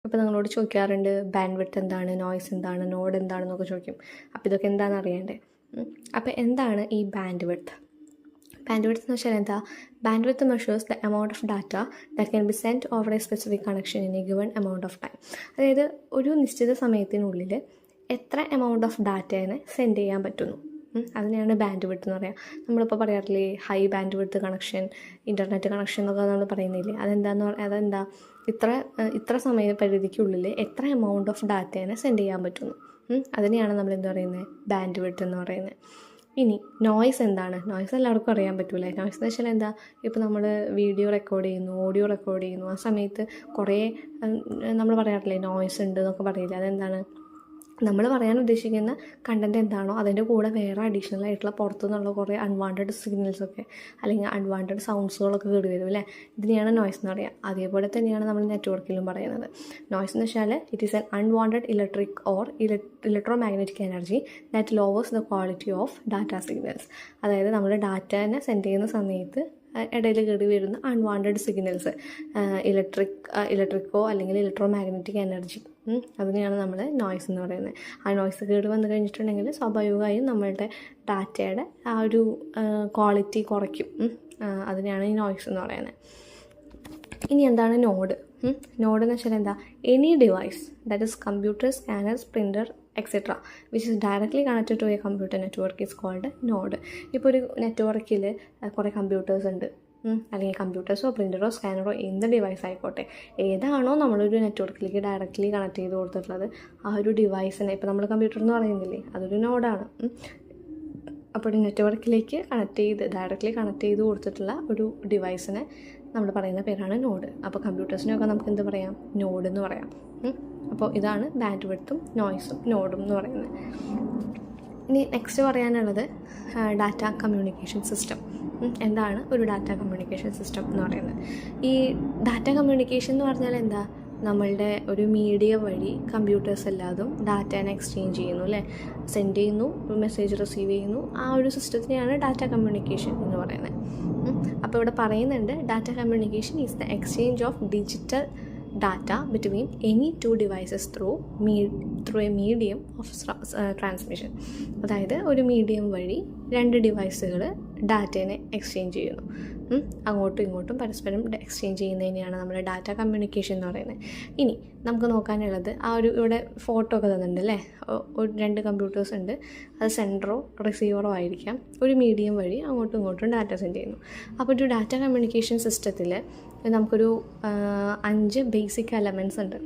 അപ്പോൾ നിങ്ങളോട് ചോദിക്കാറുണ്ട് ബാൻഡ് വിഡ്ത്ത് എന്താണ്, നോയ്സ് എന്താണ്, നോഡ് എന്താണെന്നൊക്കെ ചോദിക്കും. അപ്പോൾ ഇതൊക്കെ എന്താണെന്ന് അറിയണ്ടേ? അപ്പോൾ എന്താണ് ഈ ബാൻഡ് വിഡ്ത്ത്? ബാൻഡ് വിഡ്ത്ത് എന്ന് വെച്ചാൽ എന്താ? Bandwidth measures the amount of data that can be sent over a specific connection in a given amount of time. അതായത് ഒരു നിശ്ചിത സമയത്തിനുള്ളിൽ എത്ര എമൗണ്ട് ഓഫ് ഡാറ്റേനെ സെൻഡ് ചെയ്യാൻ പറ്റുന്നു, അതിനെയാണ് ബാൻഡ് വിഡ്ത്ത് എന്ന് പറയുക. നമ്മളിപ്പോൾ പറയാറില്ലേ high band width connection, internet connection എന്നൊക്കെ നമ്മൾ പറയുന്നില്ലേ, അതെന്താ ഇത്ര സമയപരിധിക്കുള്ളിൽ എത്ര എമൗണ്ട് ഓഫ് ഡാറ്റേനെ സെൻഡ് ചെയ്യാൻ പറ്റുന്നു, അതിനെയാണ് നമ്മൾ എന്താ പറയുന്നത്, ബാൻഡ് വിഡ്ത്ത് എന്ന് പറയുന്നത്. ഇനി നോയ്സ് എന്താണ്? നോയ്സ് എല്ലാവർക്കും അറിയാൻ പറ്റൂലേ. നോയ്സ് എന്ന് വെച്ചാൽ എന്താ? ഇപ്പോൾ നമ്മൾ വീഡിയോ റെക്കോർഡ് ചെയ്യുന്നു, ഓഡിയോ റെക്കോർഡ് ചെയ്യുന്നു, ആ സമയത്ത് കുറേ നമ്മൾ പറയാറില്ലേ നോയ്സ് ഉണ്ട് എന്നൊക്കെ പറയില്ലേ, അതെന്താണ്? നമ്മൾ പറയാൻ ഉദ്ദേശിക്കുന്ന കണ്ടൻറ്റ് എന്താണോ അതിൻ്റെ കൂടെ വേറെ അഡീഷണൽ ആയിട്ടുള്ള പുറത്തുനിന്നുള്ള കുറേ അൺവാണ്ടഡ് സിഗ്നൽസൊക്കെ അല്ലെങ്കിൽ അൺവാണ്ടഡ് സൗണ്ട്സുകളൊക്കെ കേടി വരും അല്ലേ, ഇതിനെയാണ് നോയ്സ് എന്ന് പറയുക. അതേപോലെ തന്നെയാണ് നമ്മൾ നെറ്റ്വർക്കിലും പറയുന്നത്. നോയ്സ് എന്ന് വെച്ചാൽ it is an unwanted electric or electro magnetic energy that lowers the quality of data signals. അതായത് നമ്മൾ ഡാറ്റനെ സെൻഡ് ചെയ്യുന്ന സമയത്ത് ഇടയിൽ കയറി വരുന്ന അൺവാണ്ടഡ് സിഗ്നൽസ്, ഇലക്ട്രിക്കോ അല്ലെങ്കിൽ ഇലക്ട്രോ മാഗ്നറ്റിക് എനർജി, അതിനെയാണ് നമ്മൾ നോയ്സ് എന്ന് പറയുന്നത്. ആ നോയ്സ് കേട് വന്നു കഴിഞ്ഞിട്ടുണ്ടെങ്കിൽ സ്വാഭാവികമായും നമ്മളുടെ ഡാറ്റയുടെ ആ ഒരു ക്വാളിറ്റി കുറയ്ക്കും. അതിനെയാണ് ഈ നോയ്സ് എന്ന് പറയുന്നത്. ഇനി എന്താണ് നോഡ്? നോഡ് എന്ന് വെച്ചാൽ എന്താ? Any device that is computer, scanner, printer etcetera which is directly connected to a computer network is called node. ഇപ്പോൾ ഒരു നെറ്റ്വർക്കിൽ കുറേ കമ്പ്യൂട്ടേഴ്സ് ഉണ്ട്, അല്ലെങ്കിൽ കമ്പ്യൂട്ടേഴ്സോ പ്രിൻ്ററോ സ്കാനറോ എന്ത് ഡിവൈസ് ആയിക്കോട്ടെ, ഏതാണോ നമ്മളൊരു നെറ്റ്വർക്കിലേക്ക് ഡയറക്റ്റ്ലി കണക്ട് ചെയ്ത് കൊടുത്തിട്ടുള്ളത് ആ ഒരു ഡിവൈസിനെ, ഇപ്പോൾ നമ്മൾ കമ്പ്യൂട്ടർ എന്ന് പറയുന്നില്ലേ, അതൊരു നോഡാണ്. അപ്പോൾ ഒരു നെറ്റ്വർക്കിലേക്ക് ഡയറക്റ്റ്ലി കണക്ട് ചെയ്ത് കൊടുത്തിട്ടുള്ള ഒരു ഡിവൈസിനെ നമ്മൾ പറയുന്ന പേരാണ് നോഡ്. അപ്പോൾ കമ്പ്യൂട്ടേഴ്സിനൊക്കെ നമുക്ക് എന്ത് പറയാം? നോഡ് എന്ന് പറയാം. അപ്പോൾ ഇതാണ് ബാൻഡ് വിഡ്ത്തും നോയ്സും നോഡും എന്ന് പറയുന്നത്. ഇനി നെക്സ്റ്റ് പറയാനുള്ളത് ഡാറ്റ കമ്മ്യൂണിക്കേഷൻ സിസ്റ്റം. എന്താണ് ഒരു ഡാറ്റ കമ്മ്യൂണിക്കേഷൻ സിസ്റ്റം എന്ന് പറയുന്നത്? ഈ ഡാറ്റ കമ്മ്യൂണിക്കേഷൻ എന്ന് പറഞ്ഞാൽ എന്താ? നമ്മളുടെ ഒരു മീഡിയ വഴി കമ്പ്യൂട്ടേഴ്സ് എല്ലാതും ഡാറ്റേനെ എക്സ്ചേഞ്ച് ചെയ്യുന്നു അല്ലേ, സെൻഡ് ചെയ്യുന്നു, മെസ്സേജ് റിസീവ് ചെയ്യുന്നു. ആ ഒരു സിസ്റ്റത്തിനെയാണ് ഡാറ്റ കമ്മ്യൂണിക്കേഷൻ എന്ന് പറയുന്നത്. അപ്പോൾ ഇവിടെ പറയുന്നുണ്ട് data communication is the exchange of digital data between any two devices through a medium of transmission. അതായത് ഒരു മീഡിയം വഴി രണ്ട് ഡിവൈസുകൾ ഡാറ്റേനെ എക്സ്ചേഞ്ച് ചെയ്യുന്നു. അങ്ങോട്ടും ഇങ്ങോട്ടും പരസ്പരം എക്സ്ചേഞ്ച് ചെയ്യുന്നതിനെയാണ് നമ്മൾ ഡാറ്റ കമ്മ്യൂണിക്കേഷൻ എന്ന് പറയുന്നത്. ഇനി നമുക്ക് നോക്കാനുള്ളത് ഇവിടെ ഫോട്ടോ ഒക്കെ തന്നിട്ടുണ്ട് അല്ലേ, രണ്ട് കമ്പ്യൂട്ടേഴ്സ് ഉണ്ട്, അത് സെൻഡറോ റിസീവറോ ആയിരിക്കാം, ഒരു മീഡിയം വഴി അങ്ങോട്ടും ഇങ്ങോട്ടും ഡാറ്റ സെൻഡ് ചെയ്യുന്നു. അപ്പോൾ ഒരു ഡാറ്റ കമ്മ്യൂണിക്കേഷൻ സിസ്റ്റത്തിൽ നമുക്കൊരു 5 ബേസിക് എലമെൻറ്റ്സ് ഉണ്ട്.